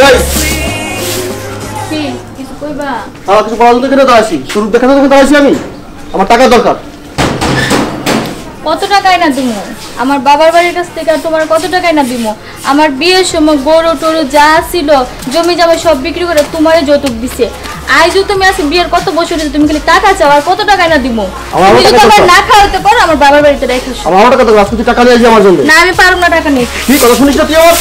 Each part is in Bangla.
এই কি কিছু কইবা? কিছু বলার জন্য কেন দাঁড়াইছি? শুরু দেখানোর জন্য দাঁড়াইছি আমি। আমার টাকা দরকার। কত টাকায় না দিমু? আমার বাবার বাড়ির কাছ থেকে তোমার কত টাকায় না দিমু? আমার বিয়ের সময় গরু টরু যা ছিল জমি জমা সব বিক্রি করে তোমারই যৌতুক দিছে। আইজও তুমি আছে বিয়ের কত বছর তুমি খালি টাকা চাও, আর কত টাকায় না দিমু? তুমি যদি আমার না খাওয়াতে পারো আমার বাবার বাড়িতে রেখে আসো। আমার টাকা দাও, আজকে টাকা নিয়ে আসি আমার জন্য। না আমি পারব না টাকা নিয়ে। কি কথা শুনিস না তুই আমার?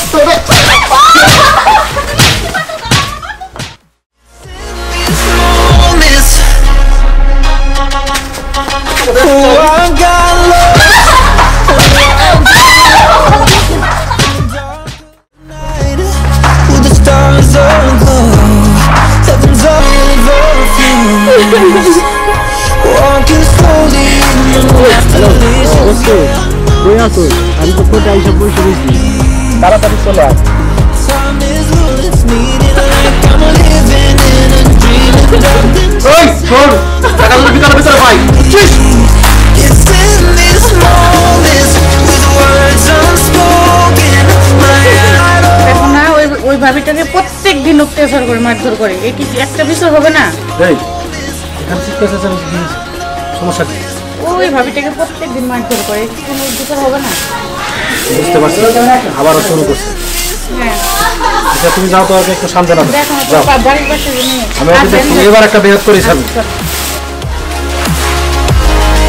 আমি তো কোথায় এইসব বসে রয়েছি, তাড়াতাড়ি চলে আস। টাকা যদি ভিতরে ভিতরে পাই ওই ভাবিটাকে প্রত্যেক দিন অত্যাচার করে মারধর করে, এই কি একটা বিষয় হবে না? সমস্যা কি? ওই ভাবিটাকে প্রত্যেক দিন মারধর করে, কোনো বিচার হবে না? বুঝতে পারছি, আবারও শুরু করছে। তুমি যাও তো একটু সান্ত্বনা দাও। আমি এবার একটা বেহাত করেছি আমি।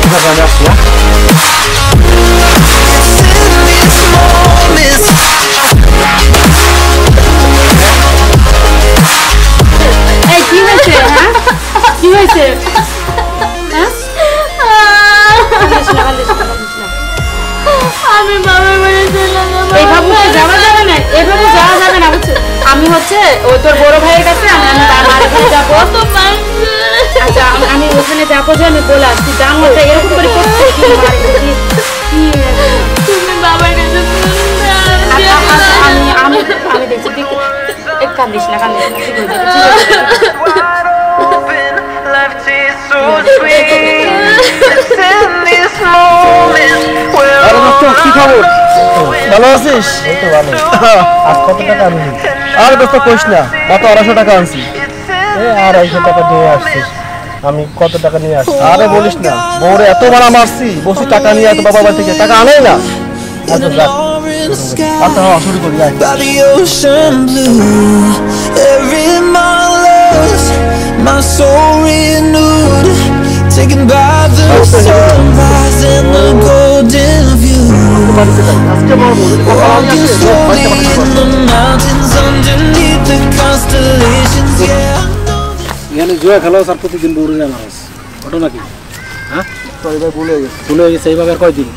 ঠিক আছে আমি আসছি। কি হয়েছে? হ্যাঁ কি হয়েছে? আমি বাবার বাড়ি চলে যাব। এইভাবে যাওয়া যাবে না, এইভাবে যাওয়া যাবে না বুঝছো? আমি হচ্ছে ওই তোর বড় ভাইয়ের কাছে আমি তার বাড়িতে যাবো। আচ্ছা আমি ওখানে যাবো, যে আমি বলে আসছি জানো এরকম করে তুমি বাবার কাছে আমি দেখছি কান্দিস না কান্দিস না, ঠিক হয়ে যাবে। ভালো আছিস? এই তো ভালো। আজ কত টাকা আনলি? আর দোস্ত কইস না, মাত্র 250 টাকা আনছি। এই 250 টাকা দিয়ে আসছিস, আমি কত টাকা নিয়ে আসছি? আরে বলিস না, বউরে এত মারা মারছি, বসি টাকা নিয়ে এত বাবা বাড়ি থেকে টাকা আনেই না। আচ্ছা যাক, আচ্ছা শুরু করি। My soul renewed, taken by the sunrise and the golden view. Walking slowly in the mountains underneath the constellations. Yeah. यानी जो है খেলা স্যার প্রতিদিন বউরে না মারস ঘটনা কি? হ্যাঁ সরি ভাই ভুলে গেছে এইভাবে আর কয়দিন?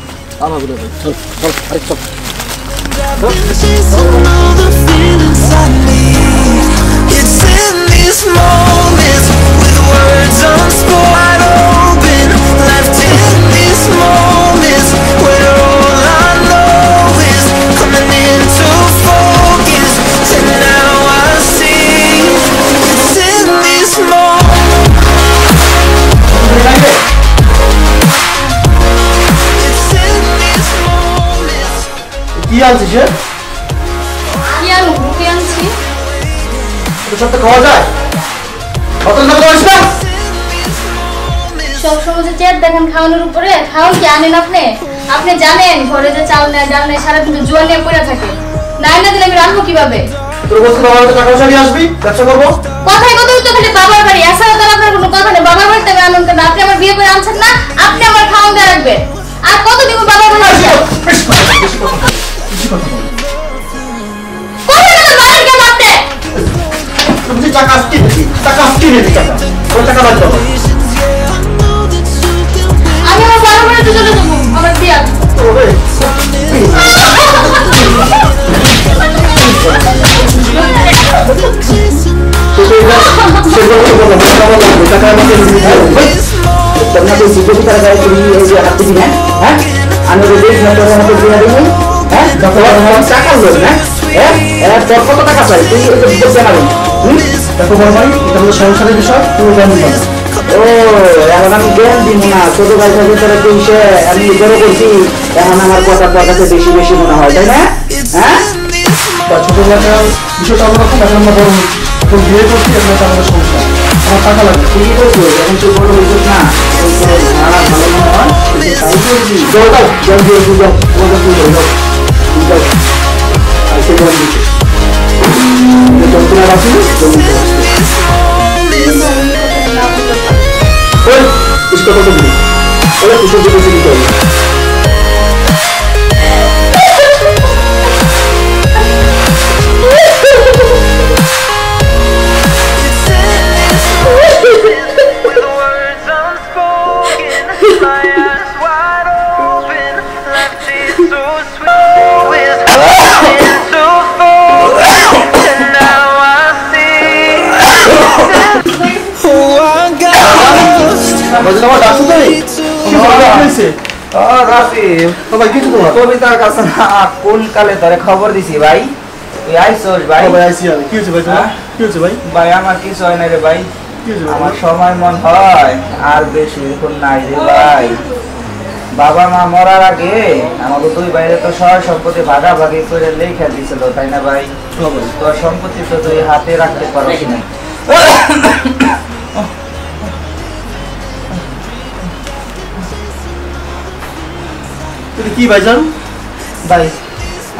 আলহামদুলিল্লাহ চল চল আরে চল। It's in these moments with words unspoken, left in these moments where all I know is coming into focus, and now I see it's in these moments. It's in these moments. কি আনছিস? কি আনছি? সব তো খাওয়া যায়, কত না করিস না। সব সময় চেয়ার দেখেন খাওয়ানোর উপরে, খাওয়ান কি আনেন আপনি? আপনি জানেন ঘরে যে চাল নেয় ডাল নেয় সারাদিন তো জোয়ার নিয়ে পড়ে থাকে, নাই না দিলে আমি রাখবো কিভাবে? তোর বলছিস বাবার বাড়িতে টাকা পয়সা নিয়ে আসবি, ব্যবসা করবো। কথাই কথা তো খালি বাবার বাড়ি, এছাড়া তো আপনার কোনো কথা নেই। বাবার বাড়িতে আমি আনন্দ না, আপনি আমার বিয়ে করে আনছেন না, আপনি আমার খাওয়ান দিয়ে রাখবেন। আর কত দিব বাবার বাড়ি? টাকা আসতে টাকা লাগবে। আমি আমার বাবার বাড়িতে চলে যাবো, আমার বিয়ে আছে। কত টাকা চাই তুই সংসারের বিষয় তুমি জানি না। ও এখন আমি জ্ঞান দিব না, ছোট ভাইটার ভিতরে তুইসে আমি বড় করছি, এখন আমার কথা তোর কাছে বেশি বেশি মনে হয়, তাই না? হ্যাঁ বা ছোটবেলাকার বিষয়টা অন্যরকম, এখন আমরা বড় হচ্ছি, এখন বিয়ে করছি, এখন একটা আমাদের সংসার, আমার টাকা লাগবে। ঠিকই করছো, এখন তো বড় হইতো না, ভালো মনে হয় তাই করবি। যাও যাও যাও দিয়ে যাও যাও তোমাদের তুই যাও যাও যাও আর সে যাও দিতে যন্ত্রণা রাখি জমিতে ওই ইসকা কত দিবি ওরা কিসের জন্য দিতে হবে কবিতার কাছে কোন কালে তোরে খবর দিছি ভাই, তুই আইসোস ভাই। কি হয়েছে ভাই তোমার কি হয়েছে ভাই ভাই আমার কিছু হয় না রে ভাই, কি হয়েছে আমার সময় মন হয় আর বেশি এখন নাই রে ভাই। বাবা মা মরার আগে আমাকে দুই বাইরে তো সয় সম্পত্তি ভাগাভাগি করে লেখা দিছিল, তাই না ভাই? তোর সম্পত্তি তো তুই হাতে রাখতে পারবি না। তুমি কি ভাইজান ভাই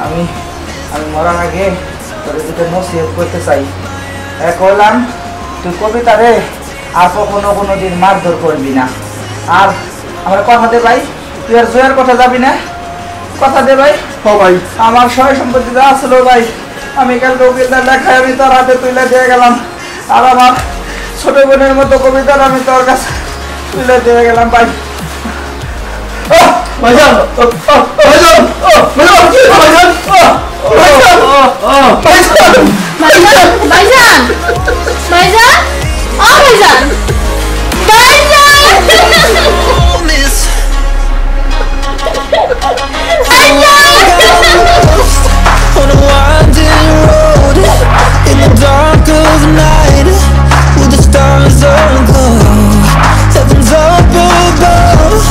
আমি আমি মরার আগে তোর দুটো নসিহত করতে চাই। এক হলাম তুই কবিতা রে আর কখনো কোনোদিন মারধর করবি না। আর আমার কথা দে ভাই, তুই আর জয়ের কথা যাবি না, কথা দে ভাই। ও ভাই আমার সয় সম্পত্তি যা আসলো ভাই, আমি কাল কবিতা লেখায় আমি তোর হাতে তুলে দিয়ে গেলাম। আর আমার ছোট বোনের মতো কবিতার আমি তোর কাছে তুলে দিয়ে গেলাম ভাই। ভাইজান ভাইজান ভাইজান কি ভাইজান ভাইজান ভাইজান ভাইজান ভাইজান ও ভাইজান On a winding road in the dark of night, with the stars aglow. Heaven's up above,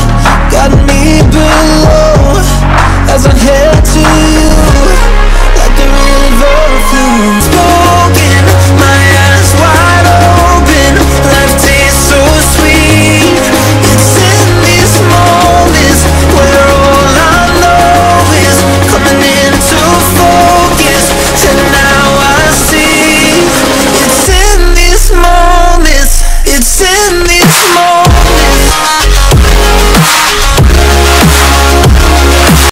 got me below. As I head to you, like the river flows. Spoken, my eyes wide open. Life tastes so sweet. It's in these moments where all I know is coming into focus. And now I see. It's in these moments. It's in these moments.